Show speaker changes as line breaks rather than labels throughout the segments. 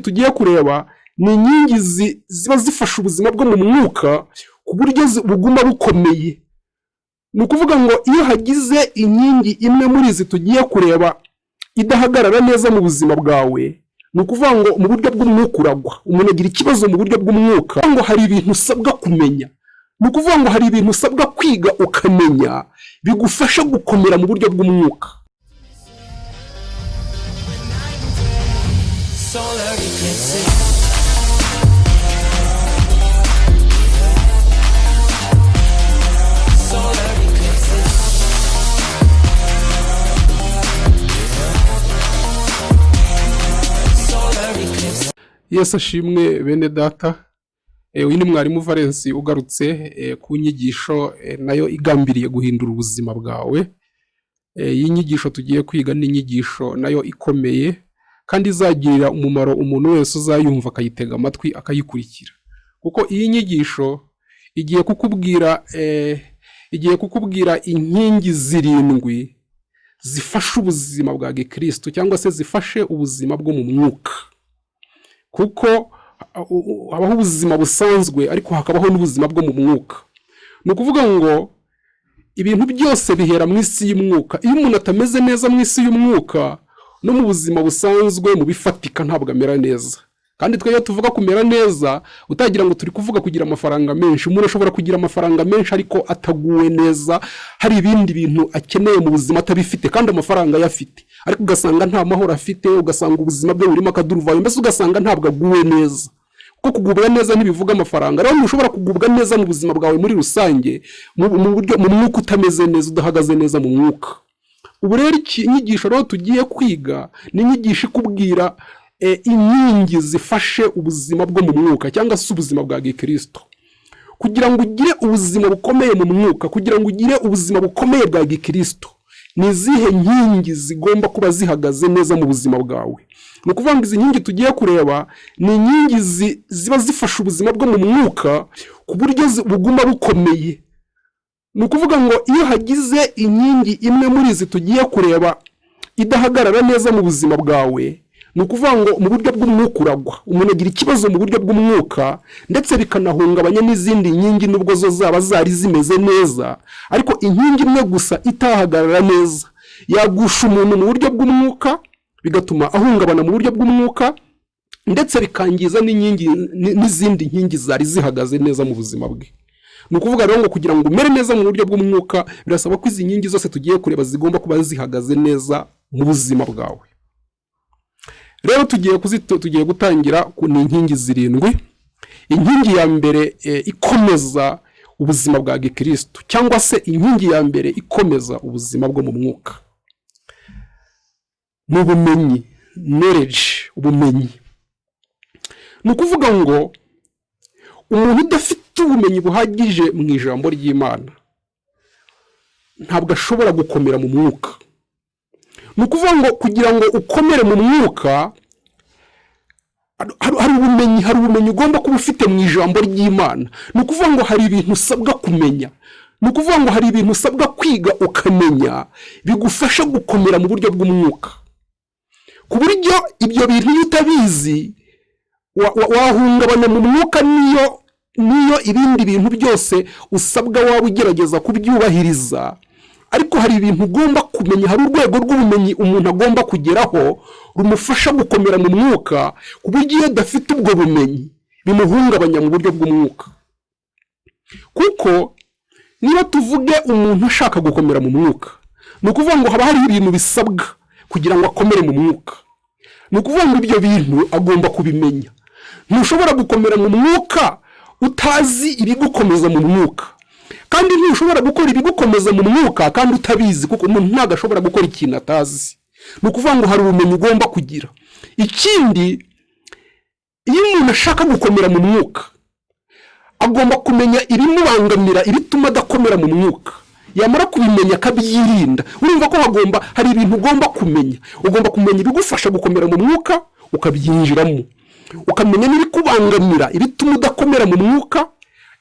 tugiye kureba ni inkingi ziba zifasha ubuzima bwo mu mwuka ku buryo buguma bukomeye. Ni ukuvuga ngo iyo hagize inkingi imwe muri izi tugiye kureba idahagarara neza mu buzima bwawe, ni ukuvuga ngo mu buryo bw'umwuka uragwa, umuntu agira ikibazo mu buryo bw'umwuka, ngo hari ibintu usabwa kumenya. Ni ukuvuga ngo hari ibintu usabwa kwiga ukamenya bigufasha gukomera mu buryo bw'umwuka. Yesu ashimwe bene data. Uyu ni Mwalimu VALENS ugarutse ku nyigisho nayo igambiriye guhindura ubuzima bwawe. Iyi nyigisho tugiye kwiga ni inyigisho nayo ikomeye kandi izagirira umumaro umuntu wese uzayumva akayitega amatwi akayikurikira, kuko iyi nyigisho igiye kukubwira inkingi zirindwi zifasha ubuzima bwa Gikristo cyangwa se zifashe ubuzima bwo mu mwuka. Kuko habaho ubuzima busanzwe ariko hakabaho n'ubuzima bwo mu mwuka. Ni ukuvuga ngo ibintu byose bihera mu isi y'umwuka. Iyo umuntu atameze neza mu isi y'umwuka, no mu buzima busanzwe mu bifatika ntabwo amera neza. Kandi twe iyo tuvuga kumera neza, utagira ngo turi kuvuga kugira amafaranga menshi. Umuntu ashobora kugira amafaranga menshi ariko ataguwe neza, hari ibindi bintu akeneye mu buzima atabifite kandi amafaranga yafite, ariko ugasanga nta mahoro afite, ugasanga ubuzima bwe burimo akaduruvayo, mbese ugasanga ntabwo aguwe neza. Kuko kugubwa neza ntibivuga amafaranga. Rero ushobora kugubwa neza mu buzima bwawe muri rusange, mu buryo mu mwuka utameze neza, udahagaze neza mu mwuka. Ubu rero inyigisho rero tugiye kwiga ni inyigisho ikubwira inkingi zifashe ubuzima bwo mu mwuka cyangwa se ubuzima bwa Gikristo. Kugira ngo ugire ubuzima bukomeye mu mwuka, kugira ngo ugire ubuzima bukomeye bwa Gikristo, ni izihe nkingi zigomba kuba zihagaze neza mu buzima bwawe? Ni ukuvuga ngo izi nkingi tugiye kureba ni inkingi ziba zifasha ubuzima bwo mu mwuka ku buryo buguma bukomeye. Ni ukuvuga ngo iyo hagize inkingi imwe muri izi tugiye kureba idahagarara neza mu buzima bwawe, ni ukuvuga ngo mu buryo bw'umwuka uragwa, umuntu agira ikibazo mu buryo bw'umwuka, ndetse bikanahungabanya n'izindi nkingi nubwo zo zaba zari zimeze neza, ariko inkingi imwe gusa itahagarara neza yagusha umuntu mu buryo bw'umwuka, bigatuma ahungabana mu buryo bw'umwuka, ndetse bikangiza n'izindi nkingi zari zihagaze neza mu buzima bwe. Ni ukuvuga rero ngo kugira ngo umere neza mu buryo bw'umwuka, birasaba ko izi nkingi zose tugiye kureba zigomba kuba zihagaze neza mu buzima bwawe. Rero tugiye gutangira ku inkingi zirindwi. Inkingi ya mbere ikomeza ubuzima bwa Gikristo, cyangwa se inkingi ya mbere ikomeza ubuzima bwo mu mwuka, ni ubumenyi, knowledge, ubumenyi. Ni ukuvuga ngo umuntu udafite ubumenyi buhagije mu ijambo ry'Imana ntabwo ashobora gukomera mu mwuka. Ni ukuvuga ngo kugira ngo ukomere mu mwuka, hari ubumenyi ugomba kuba ufite mu ijambo ry'Imana. Ni ukuvuga ngo hari ibintu usabwa kumenya, ni ukuvuga ngo hari ibintu usabwa kwiga ukamenya bigufasha gukomera mu buryo bw'umwuka, ku buryo ibyo bintu iyo utabizi wahungabana mu mwuka, niyo ibindi bintu byose usabwa waba ugerageza kubyubahiriza. Ariko hari ibintu ugomba kumenya, hari urwego rw'ubumenyi umuntu agomba kugeraho rumufasha gukomera mu mwuka, ku buryo iyo adafite ubwo bumenyi bimuhungabanya mu buryo bw'umwuka. Kuko niba tuvuge umuntu ashaka gukomera mu mwuka, ni ukuvuga ngo haba hari ibintu bisabwa kugira ngo akomere mu mwuka. Ni ukuvuga ngo ibyo bintu agomba kubimenya. Ntushobora gukomera mu mwuka utazi ibigukomeza mu mwuka, kandi ntushobora gukora ibigukomeza mu mwuka kandi utabizi, kuko umuntu ntabwo ashobora gukora ikintu atazi. Ni ukuvuga ngo hari ubumenyi ugomba kugira. Ikindi, iyo umuntu ashaka gukomera mu mwuka, agomba kumenya ibimubangamira, ibituma adakomera mu mwuka. Yamara kubimenya akabyirinda. Urumva ko hari ibintu ugomba kumenya. Ugomba kumenya ibigufasha gukomera mu mwuka, ukabyinjiramo. Ukamenya n'ibikubangamira, ibituma udakomera mu mwuka,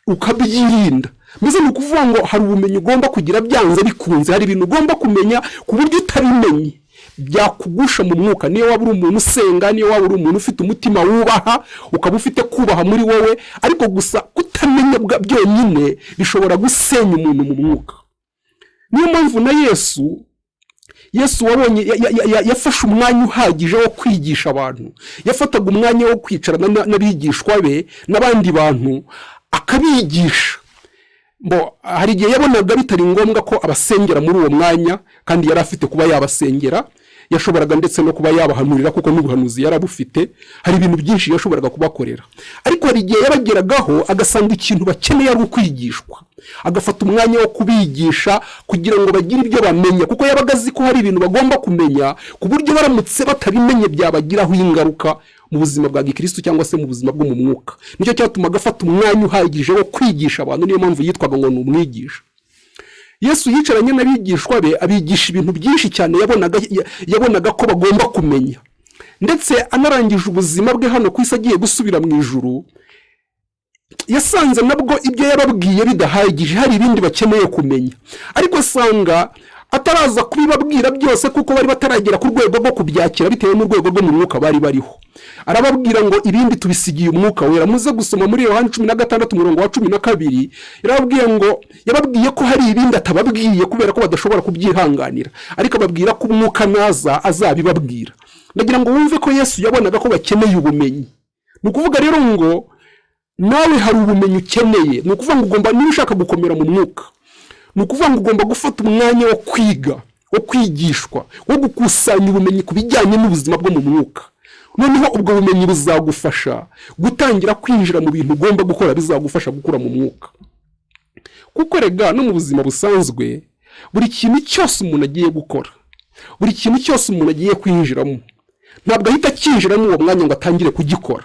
ukabyirinda. Mbese ni ukuvuga ngo hari ubumenyi ugomba kugira byanze bikunze. Hari ibintu ugomba kumenya ku buryo utabimenye byakugusha mu mwuka, niyo waba uri umuntu usenga, niyo waba uri umuntu ufite umutima wubaha, ukaba ufite kubaha muri wowe, ariko gusa kutamenya byonyine bishobora gusenya umuntu mu mwuka. Niyo mpamvu na Yesu wabonye yafashe umwanya uhagije wo kwigisha abantu, yafataga umwanya wo kwicarana n'abigishwa be n'abandi bantu akabigisha. Hari igihe yabonaga bitari ngombwa ko abasengera muri uwo mwanya, kandi yari afite kuba yabasengera, yashoboraga ndetse no kuba yabahanurira kuko n'ubuhanuzi yarabufite, hari ibintu byinshi yashoboraga kubakorera. Ariko hari igihe yabageragaho agasanga ikintu bakeneye ari ukwigishwa, agafata umwanya wo kubigisha kugira ngo bagire ibyo bamenya, kuko yabaga azi ko hari ibintu bagomba kumenya, ku buryo baramutse batabimenye byabagiraho ingaruka mu buzima bwa gikristo cyangwa se mu buzima bwo mu mwuka. Nicyo cyatuma agafata umwanya uhagije wo kwigisha abantu, niyo mpamvu yitwaga ngo ni umwigisha. Yesu yicaranye n'abigishwa be abigisha ibintu byinshi cyane yabonaga ko bagomba kumenya, ndetse anarangije ubuzima bwe hano ku isi agiye gusubira mu ijuru, yasanze nabwo ibyo yababwiye bidahagije, hari ibindi bakeneye kumenya, ariko asanga ataraza kubibabwira byose kuko bari bataragera ku rwego rwo kubyakira bitewe n'urwego rwo mu mwuka bari bariho. Arababwira ngo ibindi tubisigiye umwuka wera. Muze gusoma muri Yohana 16:12, yababwiye ko hari ibindi atababwiye kubera ko badashobora kubyihanganira, ariko ababwira ko umwuka naza azabibabwira. Ndagira ngo wumve ko Yesu yabonaga ko bakeneye ubumenyi. Ni ukuvuga rero ngo nawe hari ubumenyi ukeneye, ni ukuvuga ngo ugomba, niba ushaka gukomera mu mwuka, ni ukuvuga ngo ugomba gufata umwanya wo kwiga, wo kwigishwa, wo gukusanya ubumenyi ku bijyanye n'ubuzima bwo mu mwuka. Noneho ubwo bumenyi buzagufasha gutangira kwinjira mu bintu ugomba gukora, bizagufasha gukura mu mwuka. Kuko rega no mu buzima busanzwe, buri kintu cyose umuntu agiye gukora, buri kintu cyose umuntu agiye kwinjiramo, ntabwo ahita akinjiramo uwo mwanya ngo atangire kugikora.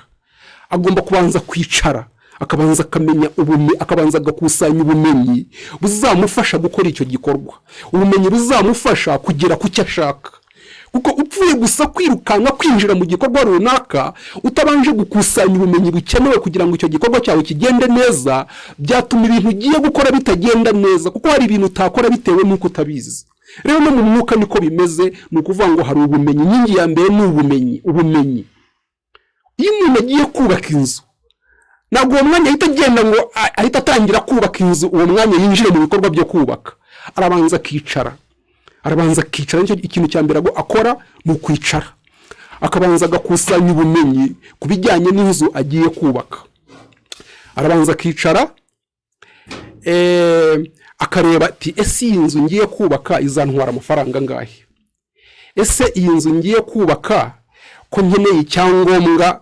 Agomba kubanza kwicara, akabanza akamenya ubumenyi, akabanza agakusanya ubumenyi buzamufasha gukora icyo gikorwa, ubumenyi buzamufasha kugera ku cyo ashaka. Kuko upfuye gusa kwirukanka kwinjira mu gikorwa runaka utabanje gukusanya ubumenyi bukenewe kugira ngo icyo gikorwa cyawe kigende neza, byatuma ibintu ugiye gukora bitagenda neza, kuko hari ibintu utakora bitewe n'uko utabizi. Rero no mu mwuka niko bimeze, ni ukuvuga ngo hari ubumenyi. Inkingi ya mbere ni ubumenyi. Iyo umuntu agiye kubaka inzu, ntabwo uwo mwanya ahita agenda ngo ahita atangira kubaka inzu, uwo mwanya yinjire mu bikorwa byo kubaka. Arabanza akicara, nicyo ikintu cya mbere akora ni ukwicara, akabanza agakusanya ubumenyi ku bijyanye n'inzu agiye kubaka. Arabanza akicara, akareba ati ese iyi nzu ngiye kubaka izantwara amafaranga angahe? Ese iyi nzu ngiye kubaka ko nkeneye icyangombwa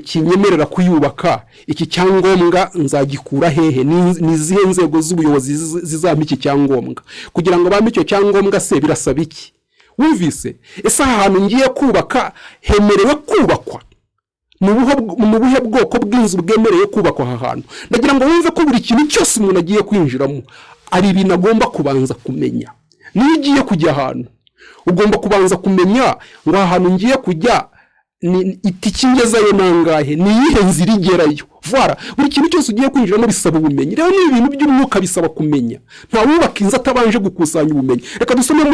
kinyemerera kuyubaka, iki cyangombwa nzagikura hehe? Ni izihe nzego z'ubuyobozi zizampa iki cyangombwa? Kugira ngo bampe icyo cyangombwa se birasaba iki? Wumvise? Ese ahantu ngiye kubaka hemerewe kubakwa? Mu buhe bwoko bw'inzu bwemereye kubakwa aha hantu? Ndagira ngo wumve ko buri kintu cyose umuntu agiye kwinjiramo ari ibintu agomba kubanza kumenya. Niyo ugiye kujya ahantu, ugomba kubanza kumenya ngo aha hantu ngiye kujya itiki ngezayo nangahe, ni iyihe nzira igerayo. Voilà, buri kintu cyose ugiye kwinjiramo bisaba ubumenyi. Rero ni ibintu by'umwuka bisaba kumenya. Nta wubaka inzu atabanje gukusanya ubumenyi. Reka dusome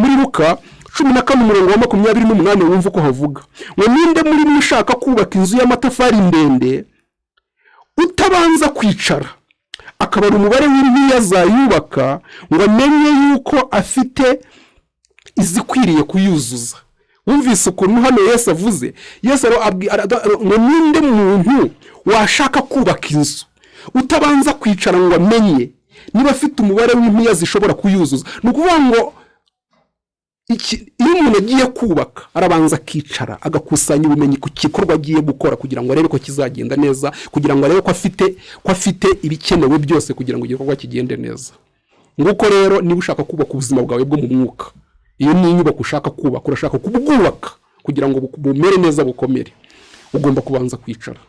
muri Luka 14:28 wumva uko havuga ngo ninde muri mwe ushaka kubaka inzu y'amatafari ndende utabanza kwicara akabara umubare w'impiya azayubaka ngo amenye yuko afite izikwiriye kuyuzuza. Wumvise ukuntu hano Yesu avuze? Yesu ngo ninde muntu washaka kubaka inzu utabanza kwicara ngo amenye niba afite umubare w'impiya zishobora kuyuzuza. Ni ukuvuga ngo iyo umuntu agiye kubaka arabanza akicara agakusanya ubumenyi ku gikorwa agiye gukora kugira ngo arebe ko kizagenda neza, kugira ngo arebe ko afite ibikenewe byose kugira ngo igikorwa kigende neza. Nguko rero niba ushaka kubaka ubuzima bwawe bwo mu mwuka, iyo ni inyubako ushaka kubaka, urashaka kubwubaka kugira ngo bumere neza bukomere, ugomba kubanza kwicara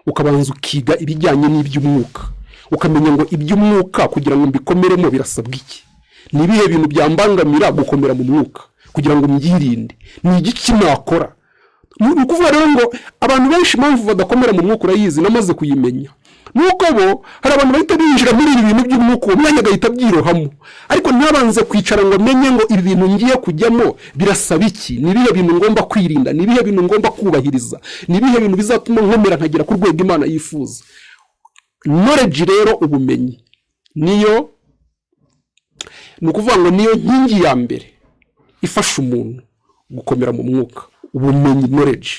ukabanza ukiga ibijyanye n'iby'umwuka, ukamenya ngo iby'umwuka kugira ngo mbikomeremo birasabwa iki, ni ibihe bintu byambangamira gukomera mu mwuka kugira ngo mbyirinde, ni igiki nakora. Ni ukuvuga rero ngo abantu benshi impamvu badakomera mu mwuka urayizi, namaze kuyimenya. nuko bo hari abantu bahita binjira muri ibi bintu by'umwuka uwo mwanya agahita abyirohamo, ariko ntabanze kwicara ngo amenye ngo ibi bintu ngiye kujyamo birasaba iki, ni ibihe bintu ngomba kwirinda, ni ibihe bintu ngomba kubahiriza, ni ibihe bintu bizatuma nkomera nkagera ku rwego Imana yifuza. Knowledge rero, ubumenyi niyo, ni ukuvuga ngo niyo nkingi ya mbere ifasha umuntu gukomera mu mwuka. Ubumenyi, knowledge.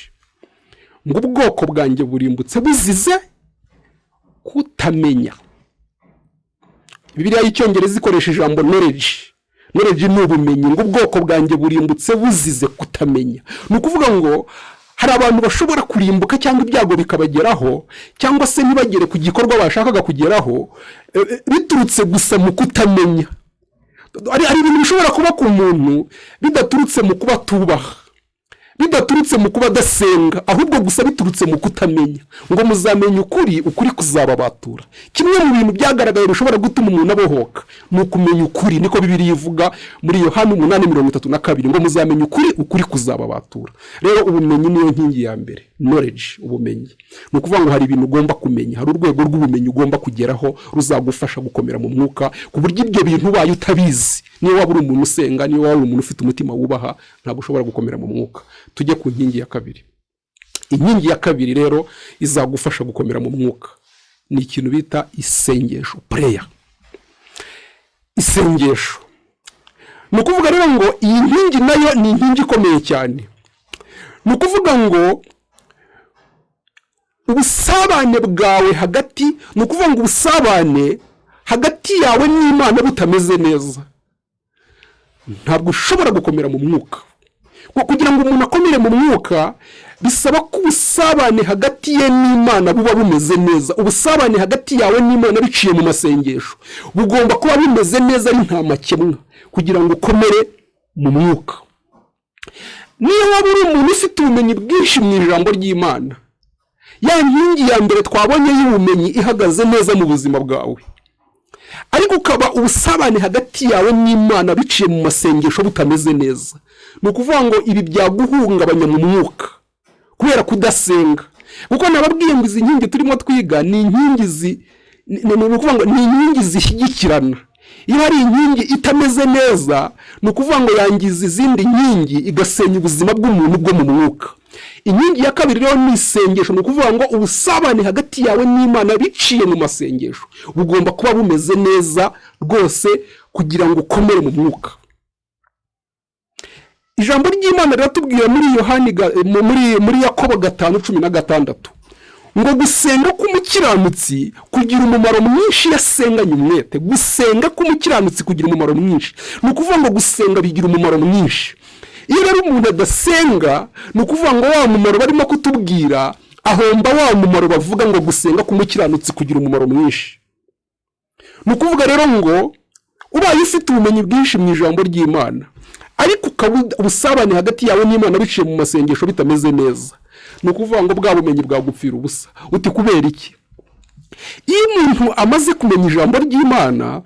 Ngo ubwoko bwanjye burimbutse buzize kutamenya. Bibiliya y'Icyongereza ikoresha ijambo knowledge. Knowledge ni ubumenyi. Ngo ubwoko bwanjye burimbutse buzize kutamenya. Ni ukuvuga ngo hari abantu bashobora kurimbuka cyangwa ibyago bikabageraho, cyangwa se ntibagere ku gikorwa bashakaga kugeraho biturutse gusa mu kutamenya. Ari ibintu bishobora kuba ku muntu bidaturutse mu kuba tubaha, bidaturutse mu kuba dasenga, ahubwo gusa biturutse mu kutamenya. Ngo muzamenye ukuri kuzababatura. Kimwe mu bintu byagaragaye bishobora gutuma umuntu abohoka ni ukumenya ukuri. Niko Bibiliya ivuga muri Yohana 8:32, ngo muzamenye ukuri kuzababatura. Rero ubumenyi niyo nkingi ya mbere, knowledge, ubumenyi. Ni ukuvuga ngo hari ibintu ugomba kumenya, hari urwego rw'ubumenyi ugomba kugeraho ruzagufasha gukomera mu mwuka, ku buryo ibyo bintu ubaye utabizi, niyo waba uri umuntu usenga, niyo waba uri umuntu ufite umutima wubaha, ntabwo ushobora gukomera mu mwuka. Tujye ku nkingi ya kabiri. Inkingi ya kabiri rero izagufasha gukomera mu mwuka ni ikintu bita isengesho, prayer. Isengesho. Ni ukuvuga rero ngo iyi nkingi nayo ni inkingi ikomeye cyane. Ni ukuvuga ngo ubusabane bwawe hagati, ni ukuvuga ngo ubusabane hagati yawe n'Imana butameze neza, ntabwo ushobora gukomera mu mwuka. Kugira ngo umuntu akomere mu mwuka bisaba ko ubusabane hagati ye n'Imana buba bumeze neza. Ubusabane hagati yawe n'Imana biciye mu masengesho bugomba kuba bumeze neza, ari nta makemwa, kugira ngo ukomere mu mwuka. Niyo waba uri umuntu ufite ubumenyi bwinshi mu ijambo ry'Imana, ya nkingi ya mbere twabonye y'ubumenyi ihagaze neza mu buzima bwawe, ariko ukaba ubusabane hagati yawe n'Imana biciye mu masengesho butameze neza, ni ukuvuga ngo ibi byaguhungabanya mu mwuka kubera kudasenga. Kuko nababwiye ngo izi nkingi turimo twiga ni inkingi ni ukuvuga ngo ni inkingi zishyigikirana. Iyo hari inkingi itameze neza, ni ukuvuga ngo yangiza izindi nkingi, igasenya ubuzima bw'umuntu bwo mu mwuka. Inkingi ya kabiri rero ni isengesho. Ni ukuvuga ngo ubusabane hagati yawe n'Imana biciye mu masengesho bugomba kuba bumeze neza rwose, kugira ngo ukomere mu mwuka. Ijambo ry'Imana riratubwira muri Yohani muri Yakobo 5:16 ngo gusenga k'umukiranutsi kugira umumaro mwinshi yasenganye umwete. Gusenga k'umukiranutsi kugira umumaro mwinshi, ni ukuvuga ngo gusenga bigira umumaro mwinshi. Iyo rero umuntu adasenga, ni ukuvuga ngo wa mumaro barimo kutubwira ahomba wa mumaro bavuga ngo gusenga k'umukiranutsi kugira umumaro mwinshi. Ni ukuvuga rero ngo ubaye ufite ubumenyi bwinshi mu ijambo ry'Imana, ariko ubusabane hagati yawe n'Imana biciye mu masengesho bitameze neza, ni ukuvuga ngo bwa bumenyi bwagupfira ubusa. Uti kubera iki? Iyo umuntu amaze kumenya ijambo ry'Imana,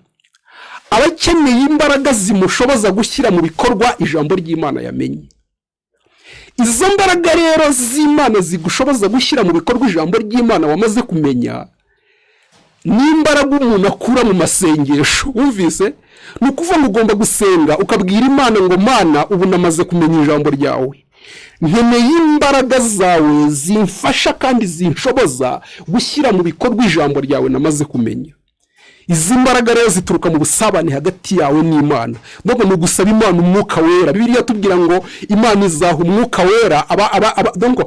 aba akeneye imbaraga zimushoboza gushyira mu bikorwa ijambo ry'Imana yamenye. Izo mbaraga rero z'Imana zigushoboza gushyira mu bikorwa ijambo ry'Imana wamaze kumenya, ni imbaraga umuntu akura mu masengesho. Wumvise? Ni ukuvuga ngo ugomba gusenga ukabwira Imana ngo Mana, ubu namaze kumenya ijambo ryawe, nkeneye imbaraga zawe zimfasha kandi zinshoboza gushyira mu bikorwa ijambo ryawe namaze kumenya. Izi mbaraga rero zituruka mu busabane hagati yawe n'Imana. Ndabwo ni gusaba Imana umwuka wera. Bibiliya tubwira ngo Imana izaha umwuka wera donc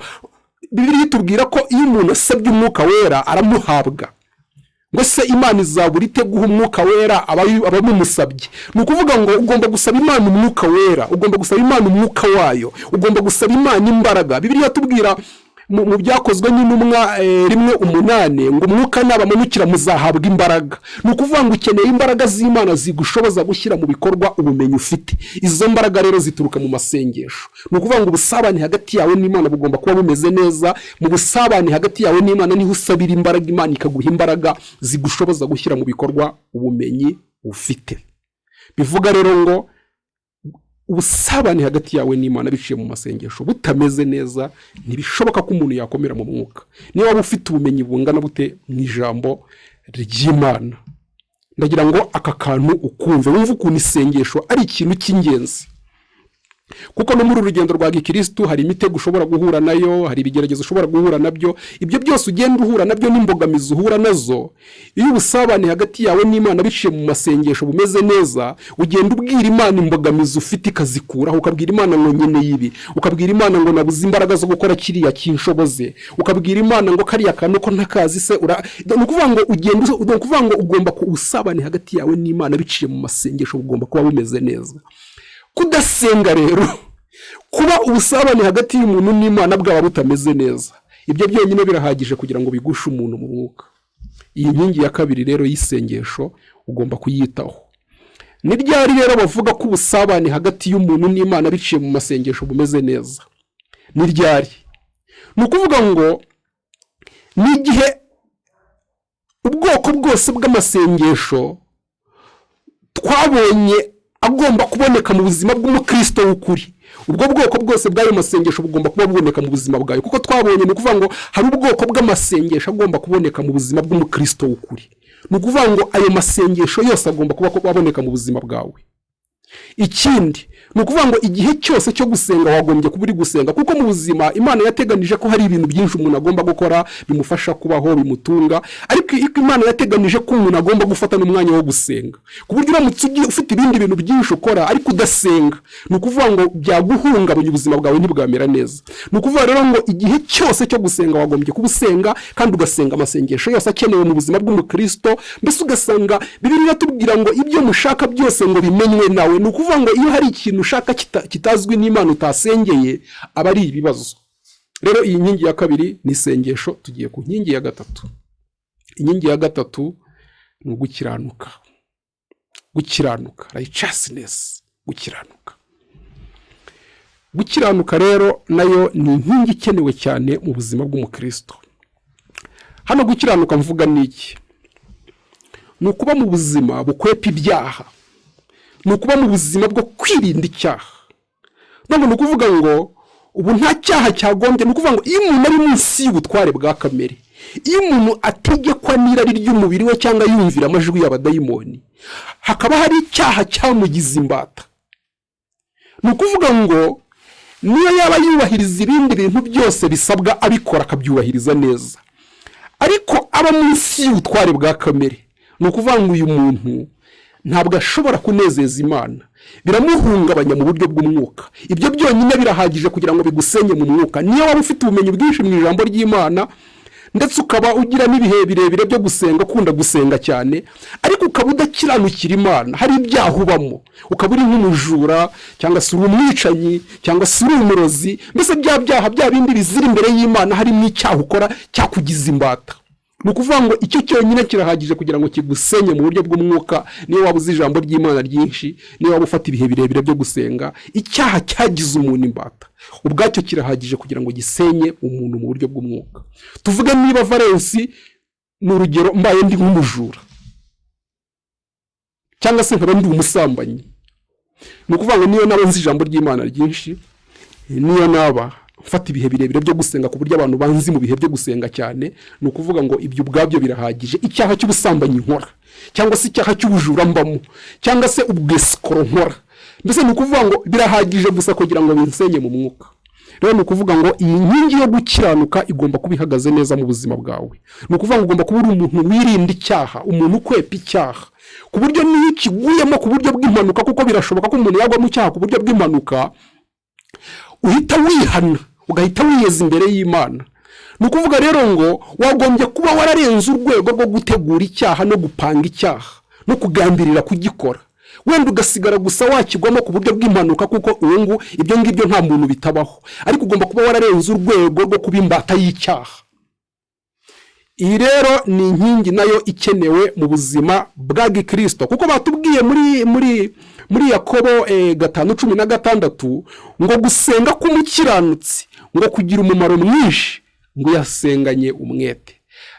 Bibiliya tubwira ko iyo umuntu asabye umwuka wera aramuhabwa. Ngo se Imana izabura ite guha umwuka wera abamumusabye? Ni ukuvuga ngo ugomba gusaba Imana umwuka wera, ugomba gusaba Imana umwuka wayo, ugomba gusaba Imana imbaraga. Bibiliya tubwira mu byakozwe n'intumwa 1:8 ngo umwuka nabamanukira muzahabwa imbaraga. Ni ukuvuga ngo ukeneye imbaraga z'Imana zigushoboza gushyira mu bikorwa ubumenyi ufite. Izo mbaraga rero zituruka mu masengesho. Ni ukuvuga ngo ubusabane hagati yawe n'Imana bugomba kuba bumeze neza. Mu busabane hagati yawe n'Imana niho usabira imbaraga, Imana ikaguha imbaraga zigushoboza gushyira mu bikorwa ubumenyi ufite. Bivuga rero ngo ubusabane hagati yawe n'Imana biciye mu masengesho butameze neza, ntibishoboka ko umuntu yakomera mu mwuka. Niba waba ufite ubumenyi bungana bute mu ijambo ry'Imana, ndagira ngo aka kantu ukumve, wumve ukuntu isengesho ari ikintu cy'ingenzi. Kuko no muri urugendo rwa gikristo hari imitego ushobora guhura nayo, hari ibigeragezo ushobora guhura nabyo. Ibyo byose ugenda uhura nabyo n'imbogamizi uhura nazo, iyo ubusabane hagati yawe n'Imana biciye mu masengesho bumeze neza, ugenda ubwira Imana imbogamizi ufite ikazikuraho. Ukabwira Imana ngo nkeneye ibi, ukabwira Imana ngo nabuze imbaraga zo gukora kiriya kinshoboze, ukabwira Imana ngo kariya kantu ko ntakazi se. Ni ukuvuga ngo ugomba ubusabane hagati yawe n'Imana biciye mu masengesho bugomba kuba bumeze neza. Kudasenga rero, kuba ubusabane hagati y'umuntu n'Imana bwaba butameze neza, ibyo byonyine birahagije kugira ngo bigushe umuntu mu mwuka. Iyi nkingi ya kabiri rero y'isengesho ugomba kuyitaho. Ni ryari rero bavuga ko ubusabane hagati y'umuntu n'Imana biciye mu masengesho bumeze neza? Ni ryari? Ni ukuvuga ngo ni igihe ubwoko bwose bw'amasengesho twabonye agomba kuboneka mu buzima bw'umukristo w'ukuri. Ubwo bwoko bwose bw'ayo masengesho bugomba kuba buboneka mu buzima bwayo, kuko twabonye ni ukuvuga ngo hari ubwoko bw'amasengesho agomba kuboneka mu buzima bw'umukristo w'ukuri. Ni ukuvuga ngo ayo masengesho yose agomba kuba aboneka mu buzima bwawe. Ikindi ni ukuvuga ngo igihe cyose cyo gusenga wagombye kuba uri gusenga, kuko mu buzima Imana yateganije ko hari ibintu byinshi umuntu agomba gukora bimufasha kubaho, bimutunga. Ariko Imana yateganije ko umuntu agomba gufata n'umwanya wo gusenga, ku buryo uramutse ufite ibindi bintu byinshi ukora ariko udasenga, ni ukuvuga ngo byaguhungabanya ubuzima bwawe ntibwamera neza. Ni ukuvuga rero ngo igihe cyose cyo gusenga wagombye kuba usenga, kandi ugasenga amasengesho yose akenewe mu buzima bw'umukristo. Mbese ugasanga Bibiliya tubwira ngo ibyo mushaka byose ngo bimenywe nawe. Ni ukuvuga ngo iyo hari ikintu ushaka kitazwi n'Imana utasengeye, aba ari ibibazo. Rero iyi nkingi ya kabiri ni isengesho. Tugiye ku nkingi ya gatatu. Inkingi ya gatatu ni ugukiranuka. Gukiranuka, righteousness, gukiranuka. Gukiranuka rero nayo ni inkingi ikenewe cyane mu buzima bw'umukristo. Hano gukiranuka mvuga niki? Ni ukuba mu buzima bukwepa ibyaha, ni ukuba mu buzima bwo kwirinda icyaha. Ntabwo ni ukuvuga ngo ubu nta cyaha cyagombye. Ni ukuvuga ngo iyo umuntu ari munsi y'ubutware bwa kamere, iyo umuntu ategekwa n'irari ry'umubiri we cyangwa yumvira amajwi y'abadayimoni, hakaba hari icyaha cyamugize imbata. Ni ukuvuga ngo niyo yaba yubahiriza ibindi bintu byose bisabwa abikora akabyubahiriza neza, ariko aba munsi y'ubutware bwa kamere, ni ukuvuga ngo uyu muntu ntabwo ashobora kunezeza Imana, biramuhungabanya mu buryo bw'umwuka. Ibyo byonyine birahagije kugira ngo bigusenye mu mwuka. Niyo waba ufite ubumenyi bwinshi mu ijambo ry'Imana, ndetse ukaba ugira n'ibihe birebire byo gusenga, ukunda gusenga cyane, ariko ukaba udakiranukira Imana, hari ibyaha ubamo, ukaba uri nk'umujura, cyangwa se uri umwicanyi, cyangwa se uri umurozi. Mbese bya byaha bya bindi bizira imbere y'Imana, harimo icyaha ukora cyakugize imbata. Ni ukuvuga ngo icyo cyonyine kirahagije kugira ngo kigusenye mu buryo bw'umwuka. Niyo waba uzi ijambo ry'Imana ryinshi, niyo waba ufata ibihe birebire byo gusenga, icyaha cyagize umuntu imbata ubwacyo kirahagije kugira ngo gisenye umuntu mu buryo bw'umwuka. Tuvuge niba Valens ni urugero, mbaye ndi nk'umujura cyangwa se nkaba ndi umusambanyi, ni ukuvuga ngo niyo naba nzi ijambo ry'Imana ryinshi, niyo naba mfata ibihe birebire byo gusenga ku buryo abantu banzi mu bihe byo gusenga cyane, ni ukuvuga ngo ibyo ubwabyo birahagije. Icyaha cy'ubusambanyi nkora, cyangwa se icyaha cy'ubujura mbamo, cyangwa se ubwesikoro nkora, mbese ni ukuvuga ngo birahagije gusa kugira ngo binsenye mu mwuka. Rero ni ukuvuga ngo iyi nkingi yo gukiranuka igomba kuba ihagaze neza mu buzima bwawe. Ni ukuvuga ngo ugomba kuba uri umuntu wirinda icyaha, umuntu ukwepa icyaha, ku buryo niyo kiguyemo ku buryo bw'impanuka, kuko birashoboka ko umuntu yagwa mu cyaha ku buryo bw'impanuka, uhita wihana, ugahita wiyeza imbere y'Imana. Ni ukuvuga rero ngo wagombye kuba wararenze urwego rwo gutegura icyaha no gupanga icyaha no kugambirira kugikora, wenda ugasigara gusa wakigwamo ku buryo bw'impanuka, kuko ubu ibyo ngibyo nta muntu bitabaho. Ariko ugomba kuba wararenze urwego rwo kuba imbata y'icyaha. Iyi rero ni inkingi nayo ikenewe mu buzima bwa gikristo, kuko batubwiye muri Yakobo 5:16 ngo gusenga k'umukiranutsi ngo kugira umumaro mwinshi, ngo yasenganye umwete.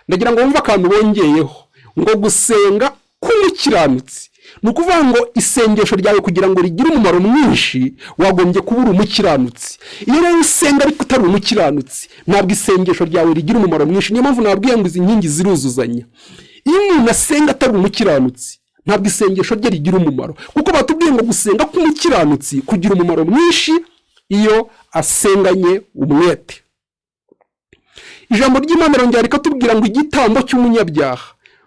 Ndagira ngo wumve akantu bongeyeho, ngo gusenga k'umukiranutsi nukuvuga ngo isengesho ryawe kugira ngo rigire umumaro mwinshi wagombye kubura umukiranutsi. Iyo rero usenga ariko utari umukiranutsi ntabwo isengesho ryawe rigira umumaro mwinshi. Niyo mpamvu nabwiye ngo izi nkingi ziruzuzanya. Iyo umuntu asenga atari umukiranutsi ntabwo isengesho rye rigira umumaro, kuko batubwiye ngo gusenga k'umukiranutsi kugira umumaro mwinshi iyo asenganye umwete. Ijambo ry'Imana rongera rikatubwira ngo igitambo cy'umunyabyaha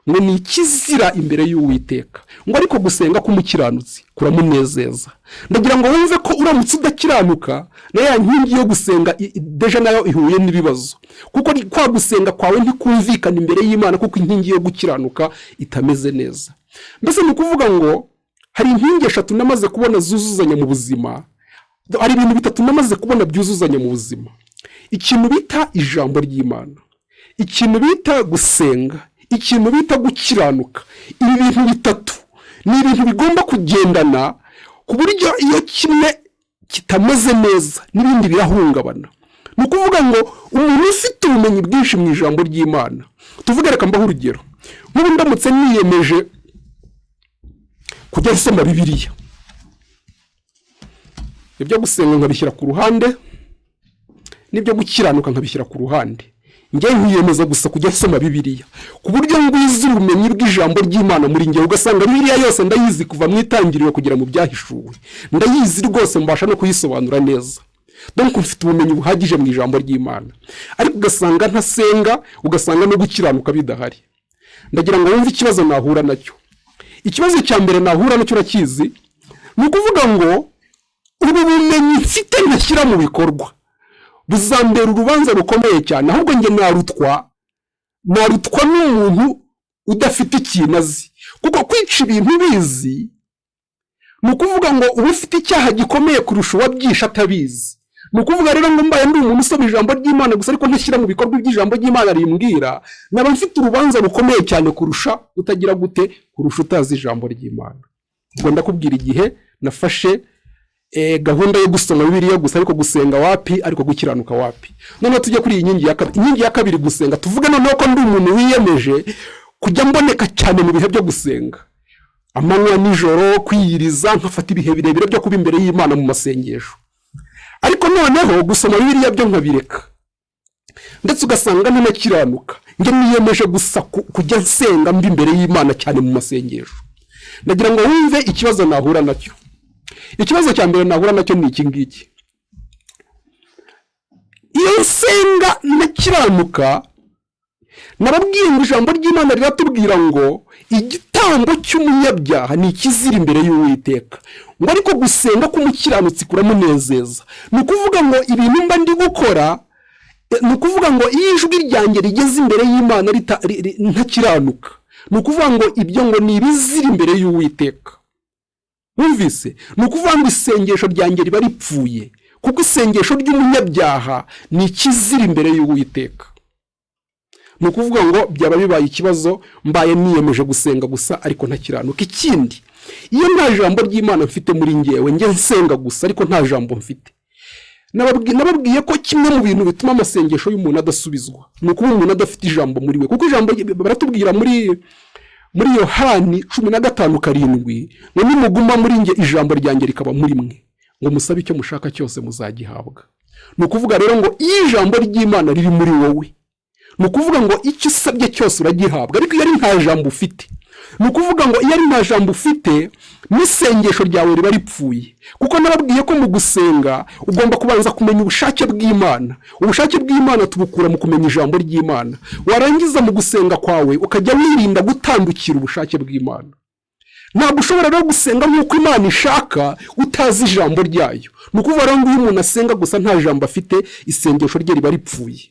ngo ni ikizira imbere y'Uwiteka, ngo ariko gusenga k'umukiranutsi kuramunezeza. Ndagira ngo wumve ko uramutse udakiranuka na ya nkingi yo gusenga deja nayo ihuye n'ibibazo, kuko kwa gusenga kwawe ntikumvikana imbere y'Imana, kuko inkingi yo gukiranuka itameze neza. Mbese ni ukuvuga ngo hari inkingi eshatu namaze kubona zuzuzanya mu buzima, hari ibintu bitatu namaze kubona byuzuzanya mu buzima. Ikintu bita ijambo ry'Imana, ikintu bita gusenga, ikintu bita gukiranuka. Ibi bintu bitatu ni ibintu bigomba kugendana, ku buryo iyo kimwe kitameze neza n'ibindi birahungabana. Ni ukuvuga ngo umuntu ufite ubumenyi bwinshi mu ijambo ry'Imana, tuvuge reka mbaho urugero, nk'ubu ndamutse niyemeje kujya nsoma Bibiliya, ibyo gusenga nkabishyira ku ruhande n'ibyo gukiranuka nkabishyira ku ruhande, njye nkiyemeza gusa kujya nsoma Bibiliya, ku buryo ngwiza ubumenyi bw'ijambo ry'Imana muri njye, ugasanga Bibiliya yose ndayizi kuva mu itangiriro kugera mu byahishuwe, ndayizi rwose, mbasha no kuyisobanura neza. Donc mfite ubumenyi buhagije mu ijambo ry'Imana, ariko ugasanga ntasenga, ugasanga no gukiranuka bidahari. Ndagira ngo wumve ikibazo nahura nacyo. Ikibazo cya mbere nahura nacyo urakizi, ni ukuvuga ngo ubu bumenyi mfite ntashyira mu bikorwa buzambera urubanza rukomeye cyane, ahubwo njye narutwa n'umuntu udafite ikintu azi, kuko kwica ibintu bizi ni ukuvuga ngo uba ufite icyaha gikomeye kurusha uwabyisha atabizi. Ni ukuvuga rero ngo mbaye ndi umuntu usoma ijambo ry'Imana gusa ariko ntashyira mu bikorwa iby'ijambo ry'Imana rimbwira, naba mfite urubanza rukomeye cyane kurusha utagira gute, kurusha utazi ijambo ry'Imana. Ubwo ndakubwira igihe nafashe gahunda yo gusoma Bibiliya gusa ariko gusenga wapi, ariko gukiranuka wapi. None tujye kuri iyi nkingi ya kabiri. Inkingi ya kabiri gusenga, tuvuge noneho ko ndi umuntu wiyemeje kujya mboneka cyane mu bihe byo gusenga, amanywa nijoro, kwiyiriza, nkafata ibihe birebire byo kuba imbere y'Imana mu masengesho. Ariko noneho gusoma Bibiliya byo nkabireka, ndetse ugasanga ntanakiranuka. Njye niyemeje gusa kujya nsenga mbi imbere y'Imana cyane mu masengesho. Ndagira ngo wumve ikibazo nahura nacyo. Ikibazo cya mbere nahura nacyo ni iki ngiki: iyo nsenga nakiranuka, nababwiye ngo ijambo ry'Imana riratubwira ngo igitambo cy'umunyabyaha ni ikizira imbere y'Uwiteka, ngo ariko gusenga k'umukiranutsi kuramunezeza. Ni ukuvuga ngo ibintu mba ndi gukora, ni ukuvuga ngo iyo ijwi ryanjye rigeze imbere y'Imana ntakiranuka, ni ukuvuga ngo ibyo ngo ni ibizira imbere y'Uwiteka. Wumvise? Ni ukuvuga ngo isengesho ryanjye riba ripfuye, kuko isengesho ry'umunyabyaha ni ikizira imbere y'Uwiteka. Ni ukuvuga ngo byaba bibaye ikibazo mbaye niyemeje gusenga gusa ariko ntakiranuka. Ikindi, iyo nta jambo ry'Imana mfite muri njyewe, njye nsenga gusa ariko nta jambo mfite, nababwiye ko kimwe mu bintu bituma amasengesho y'umuntu adasubizwa ni ukuba umuntu adafite ijambo muri we. Kuko ijambo baratubwira muri Yohani 15:7 ngo nimuguma muri njye ijambo ryanjye rikaba muri mwe, ngo musabe icyo mushaka cyose muzagihabwa. Ni ukuvuga rero ngo iyo ijambo ry'Imana riri muri wowe, ni ukuvuga ngo icyo usabye cyose uragihabwa. Ariko iyo ari nta jambo ufite, ni ukuvuga ngo iyo ari nta jambo ufite, n'isengesho ryawe riba ripfuye. Kuko nababwiye ko mu gusenga ugomba kubanza kumenya ubushake bw'Imana. Ubushake bw'Imana tubukura mu kumenya ijambo ry'Imana. Warangiza mu gusenga kwawe ukajya wirinda gutandukira ubushake bw'Imana. Ntabwo ushobora rero gusenga nk'uko Imana ishaka utazi ijambo ryayo. Ni ukuvuga rero ngo iyo umuntu asenga gusa nta jambo afite, isengesho rye riba ripfuye.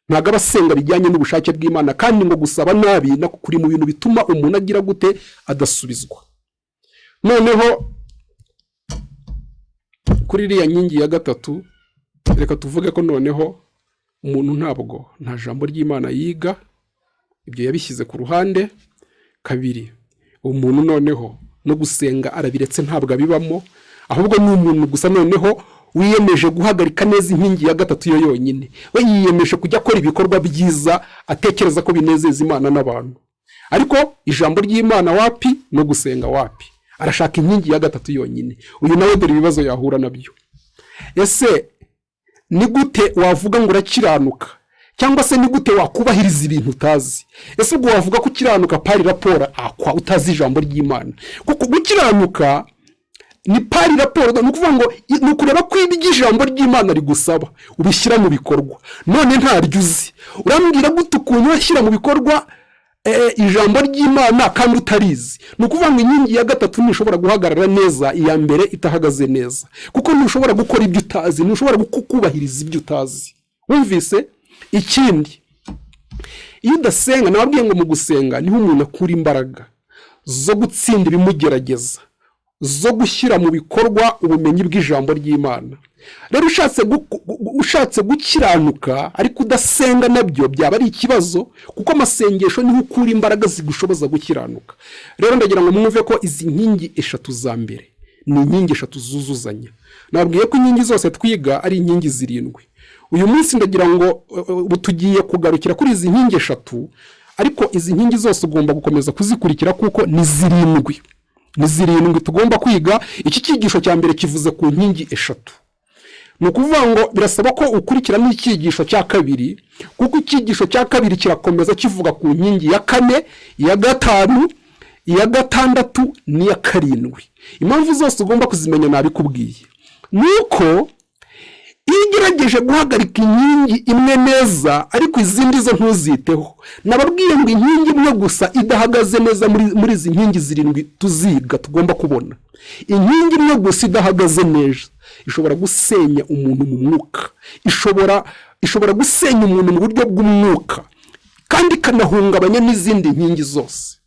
Ntabwo abasenga bijyanye n'ubushake bw'Imana, kandi ngo gusaba nabi nako kuri mu bintu bituma umuntu agira gute, adasubizwa. Noneho kuri iriya nkingi ya gatatu, reka tuvuge ko noneho umuntu nta jambo ry'Imana yiga, ibyo yabishyize ku ruhande. Kabiri, umuntu noneho no gusenga arabiretse, ntabwo abibamo, ahubwo ni umuntu gusa noneho wiyemeje guhagarika neza inkingi ya gatatu yo yonyine. We yiyemeje kujya akora ibikorwa byiza, atekereza ko binezeza Imana n'abantu. Ariko ijambo ry'Imana wapi, no gusenga wapi. arashaka inkingi ya gatatu yonyine. Uyu nawe dore ibibazo yahura nabyo. Ese ni gute wavuga ngo urakiranuka, cyangwa se ni gute wakubahiriza ibintu utazi? Ese ubwo wavuga ko ukiranuka pari raporo akwa utazi ijambo ry'Imana? Kuko gukiranuka ni pari raporo, ni ukuvuga ngo ni ukureba ko ijambo ry'Imana rigusaba ubishyira mu bikorwa. None ntaryo uzi, urambwira gute ukuntu washyira mu bikorwa ijambo ry'Imana kandi utarizi? Ni ukuvuga ngo inkingi ya gatatu ntishobora guhagarara neza, iya mbere itahagaze neza, kuko ntushobora gukora ibyo utazi, ntushobora kubahiriza ibyo utazi. Wumvise? Ikindi, iyo udasenga, nababwiye ngo mu gusenga niho umuntu akura imbaraga zo gutsinda ibimugerageza, zo gushyira mu bikorwa ubumenyi bw'ijambo ry'Imana. Rero ushatse gukiranuka ariko udasenga nabyo byaba ari ikibazo, kuko amasengesho niho ukura imbaraga zigushoboza gukiranuka. Rero ndagira ngo mwumve ko izi nkingi eshatu za mbere ni inkingi eshatu zuzuzanya. Nababwiye ko inkingi zose twiga ari inkingi zirindwi. Uyu munsi ndagira ngo tugiye kugarukira kuri izi nkingi eshatu, ariko izi nkingi zose ugomba gukomeza kuzikurikira kuko ni zirindwi. Ni zirindwi tugomba kwiga. Iki cyigisho cya mbere kivuze ku nkingi eshatu. Ni ukuvuga ngo birasaba ko ukurikira n'icyigisho cya kabiri, kuko icyigisho cya kabiri kirakomeza kivuga ku nkingi ya kane, iya gatanu, iya gatandatu n'iya karindwi. Impamvu zose ugomba kuzimenya nabikubwiye. Nuko iyo ugerageje guhagarika inkingi imwe neza ariko izindi zo ntuziteho, nababwiye ngo inkingi imwe gusa idahagaze neza muri izi nkingi zirindwi tuziga tugomba kubona. Inkingi imwe gusa idahagaze neza ishobora gusenya umuntu mu mwuka, ishobora gusenya umuntu mu buryo bw'umwuka, kandi ikanahungabanya n'izindi nkingi zose.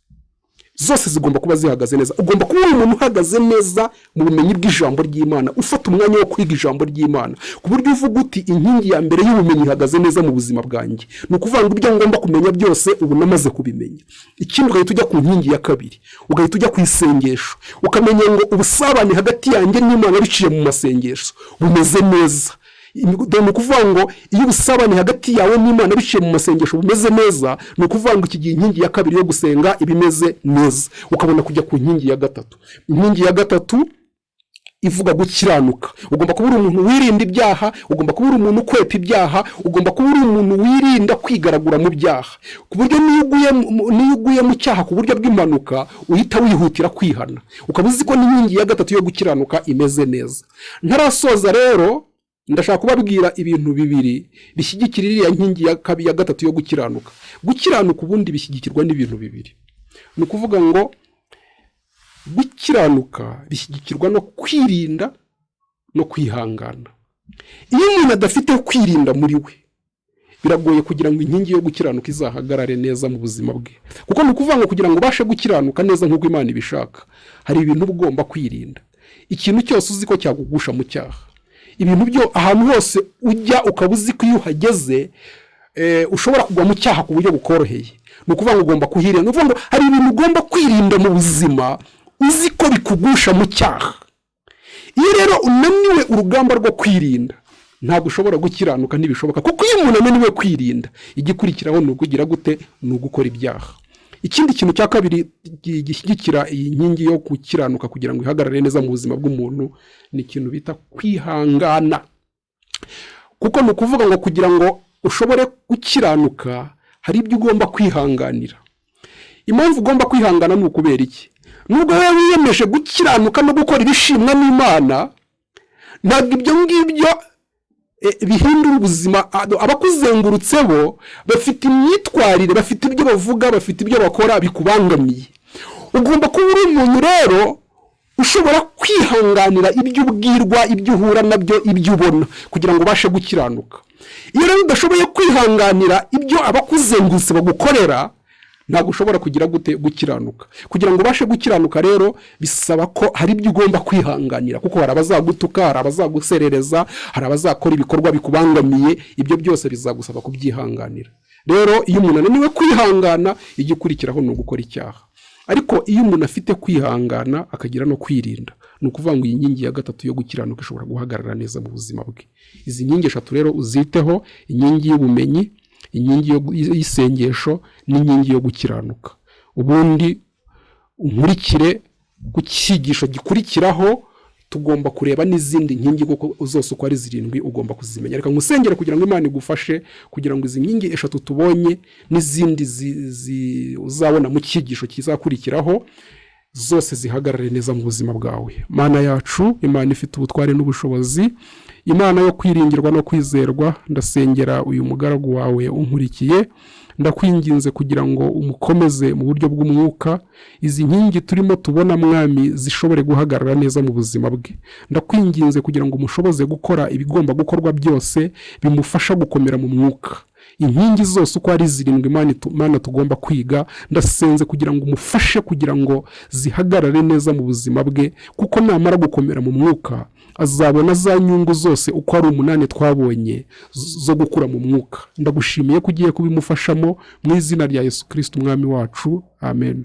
Zose zigomba kuba zihagaze neza. Ugomba kuba umuntu uhagaze neza mu bumenyi bw'ijambo ry'Imana, ufata umwanya wo kwiga ijambo ry'Imana, ku buryo uvuga uti inkingi ya mbere y'ubumenyi ihagaze neza mu buzima bwanjye. Ni ukuvuga ngo ibyo ngomba kumenya byose ubu namaze kubimenya. Ikindi ugahita ujya ku nkingi ya kabiri, ugahita ujya ku isengesho, ukamenya ngo ubusabane hagati yanjye n'Imana biciye mu masengesho bumeze neza. Ni ukuvuga ngo iyo ubusabane hagati yawe n'Imana biciye mu masengesho bumeze neza, ni ukuvuga ngo iki gihe inkingi ya kabiri yo gusenga ibimeze neza. Ukabona kujya ku nkingi ya gatatu. Inkingi ya gatatu ivuga gukiranuka. Ugomba kuba uri umuntu wirinda ibyaha, ugomba kuba uri umuntu ukwepa ibyaha, ugomba kuba uri umuntu wirinda kwigaragura mu byaha, ku buryo niyo uguye mu cyaha ku buryo bw'impanuka uhita wihutira kwihana. Ukaba uzi ko n'inkingi ya gatatu yo gukiranuka imeze neza. Ntarasoza rero ndashaka kubabwira ibintu bibiri bishyigikira iriya nkingi ya gatatu yo gukiranuka. Gukiranuka ubundi bishyigikirwa n'ibintu bibiri. Ni ukuvuga ngo gukiranuka bishyigikirwa no kwirinda no kwihangana. Iyo umuntu adafite kwirinda muri we, biragoye kugira ngo inkingi yo gukiranuka izahagarare neza mu buzima bwe. Kuko ni ukuvuga ngo kugira ngo ubashe gukiranuka neza nk'uko Imana ibishaka, hari ibintu ugomba kwirinda. Ikintu cyose uzi ko cyagugusha mu cyaha, ibintu byo ahantu hose ujya ukaba uzi ko iyo uhageze ushobora kugwa mu cyaha ku buryo bukoroheye. Ni ukuvuga ngo ugomba kuhirinda. Ni ukuvuga ngo hari ibintu ugomba kwirinda mu buzima uzi ko bikugusha mu cyaha. Iyo rero unaniwe urugamba rwo kwirinda, ntabwo ushobora gukiranuka, ntibishoboka. Kuko iyo umuntu ananiwe kwirinda, igikurikiraho ni ukugira gute? Ni ugukora ibyaha. Ikindi kintu cya kabiri gishyigikira iyi nkingi yo gukiranuka kugira ngo ihagarare neza mu buzima bw'umuntu ni ikintu bita kwihangana. Kuko ni ukuvuga ngo kugira ngo ushobore gukiranuka hari ibyo ugomba kwihanganira. Impamvu ugomba kwihangana ni ukubera iki? Nubwo wowe wiyemeje gukiranuka no gukora ibishimwa n'Imana, ntabwo ibyo ngibyo bihindura ubuzima. Abakuzengurutse bo bafite imyitwarire, bafite ibyo bavuga, bafite ibyo bakora bikubangamiye. Ugomba kuba uri umuntu rero ushobora kwihanganira ibyo ubwirwa, ibyo uhura nabyo, ibyo ubona, kugira ngo ubashe gukiranuka. Iyo rero udashoboye kwihanganira ibyo abakuzengurutse bagukorera, ntabwo ushobora kugira gute? Gukiranuka. Kugira ngo ubashe gukiranuka rero bisaba ko hari ibyo ugomba kwihanganira, kuko hari abazagutuka, hari abazaguserereza, hari abazakora ibikorwa bikubangamiye. Ibyo byose bizagusaba kubyihanganira. Rero iyo umuntu ananiwe kwihangana, igikurikiraho ni ugukora icyaha. Ariko iyo umuntu afite kwihangana akagira no kwirinda, ni ukuvuga ngo iyi nkingi ya gatatu yo gukiranuka ishobora guhagarara neza mu buzima bwe. Izi nkingi eshatu rero uziteho: inkingi y'ubumenyi, inkingi y'isengesho n'inkingi yo gukiranuka. Ubundi unkurikire ku cyigisho gikurikiraho tugomba kureba n'izindi nkingi kuko zose uko ari 7 ugomba kuzimenya. Reka ngusengere kugira ngo Imana igufashe kugira ngo izi nkingi 3 tubonye n'izindi uzabona mu cyigisho kizakurikiraho zose zihagarare neza mu buzima bwawe. Mana yacu, Imana ifite ubutware n'ubushobozi, Imana yo kwiringirwa no kwizerwa, ndasengera uyu mugaragu wawe unkurikiye, ndakwinginze kugira ngo umukomeze mu buryo bw'umwuka, izi nkingi turimo tubona mwami zishobore guhagarara neza mu buzima bwe. Ndakwinginze kugira ngo umushoboze gukora ibigomba gukorwa byose bimufasha gukomera mu mwuka. Inkingi zose uko ari 7 Mana tugomba kwiga, ndasenze kugira ngo umufashe kugira ngo zihagarare neza mu buzima bwe, kuko namara gukomera mu mwuka azabona za nyungu zose uko ari 8 twabonye zo gukura mu mwuka. Ndagushimiye kugiye kubimufashamo mu izina rya Yesu Kristo umwami wacu, amen.